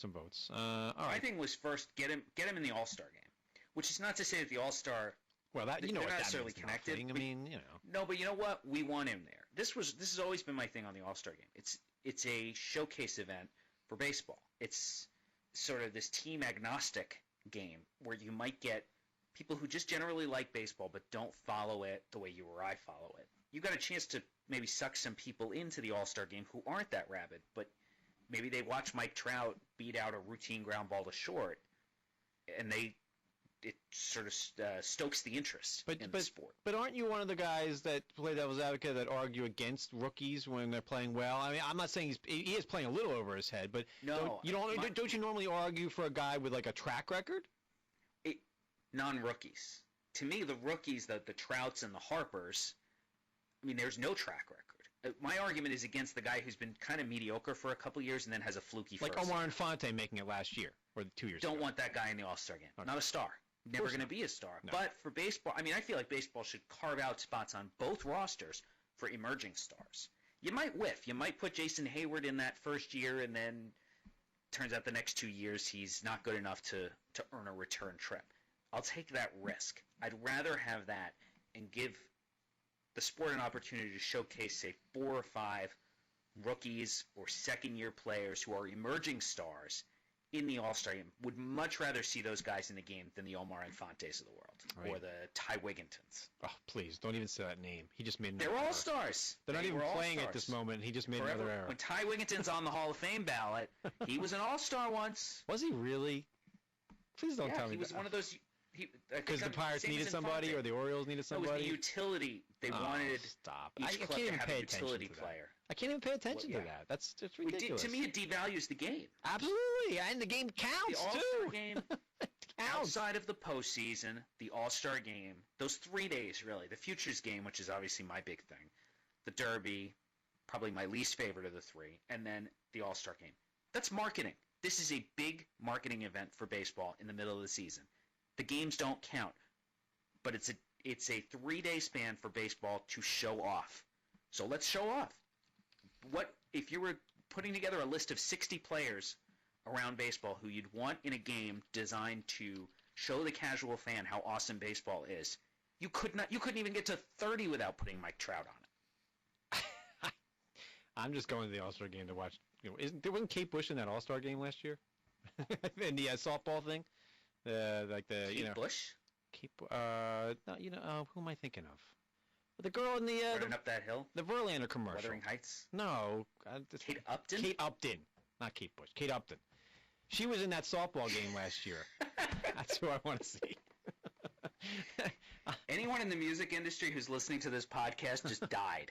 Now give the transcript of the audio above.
some votes. All right. My thing was first get him in the All-Star game, which is not to say that the All-Star. Well, that they're what not that necessarily means connected. Nothing. I mean, No, but you know what? We want him there. This has always been my thing on the All-Star game. It's a showcase event for baseball. It's sort of this team agnostic game where you might get people who just generally like baseball but don't follow it the way you or I follow it. You got a chance to maybe suck some people into the All-Star game who aren't that rabid, but maybe they watch Mike Trout beat out a routine ground ball to short, and it sort of stokes the interest in the sport. But aren't you one of the guys that play devil's advocate that argue against rookies when they're playing well? I mean, I'm not saying he is playing a little over his head, but no, don't you normally argue for a guy with like a track record? Non-rookies. To me, the rookies, the Trouts and the Harpers, I mean, there's no track record. My argument is against the guy who's been kind of mediocre for a couple years and then has a fluky first. Like Omar Infante making it last year or 2 years ago. Don't want that guy in the All-Star game. Okay. Not a star. Never going to be a star. No. But for baseball, I mean, I feel like baseball should carve out spots on both rosters for emerging stars. You might whiff. You might put Jason Hayward in that first year, and then turns out the next 2 years he's not good enough to earn a return trip. I'll take that risk. I'd rather have that and give the sport an opportunity to showcase, say, 4 or 5 rookies or second-year players who are emerging stars in the All-Star game. Would much rather see those guys in the game than the Omar Infantes of the world or the Ty Wigginton's. Oh, please, don't even say that name. He just made They're all-stars. They're not even playing at this moment. He just made another error. When Ty Wigginton's on the Hall of Fame ballot, he was an all-star once. Was he really? Please don't tell me that. He was one of those... Because the Pirates needed somebody or the Orioles needed somebody? It was the utility. They wanted stop. each club to have a utility player. I can't even pay attention to that. That's just ridiculous. To me, it devalues the game. Absolutely, and the game counts, the All-Star game, outside of the postseason, the All-Star game, those 3 days, really, the Futures game, which is obviously my big thing, the Derby, probably my least favorite of the 3, and then the All-Star game. That's marketing. This is a big marketing event for baseball in the middle of the season. The games don't count, but it's a 3-day span for baseball to show off. So let's show off. What if you were putting together a list of 60 players around baseball who you'd want in a game designed to show the casual fan how awesome baseball is? You couldn't even get to 30 without putting Mike Trout on it. I'm just going to the All-Star game to watch. Wasn't Kate Bush in that All-Star game last year? In the softball thing. Kate Bush? No, who am I thinking of? The girl in the running up that hill. The Verlander commercial. Wuthering Heights. No, Kate Upton. Kate Upton, not Kate Bush. Kate Upton. She was in that softball game last year. That's who I want to see. Anyone in the music industry who's listening to this podcast just died.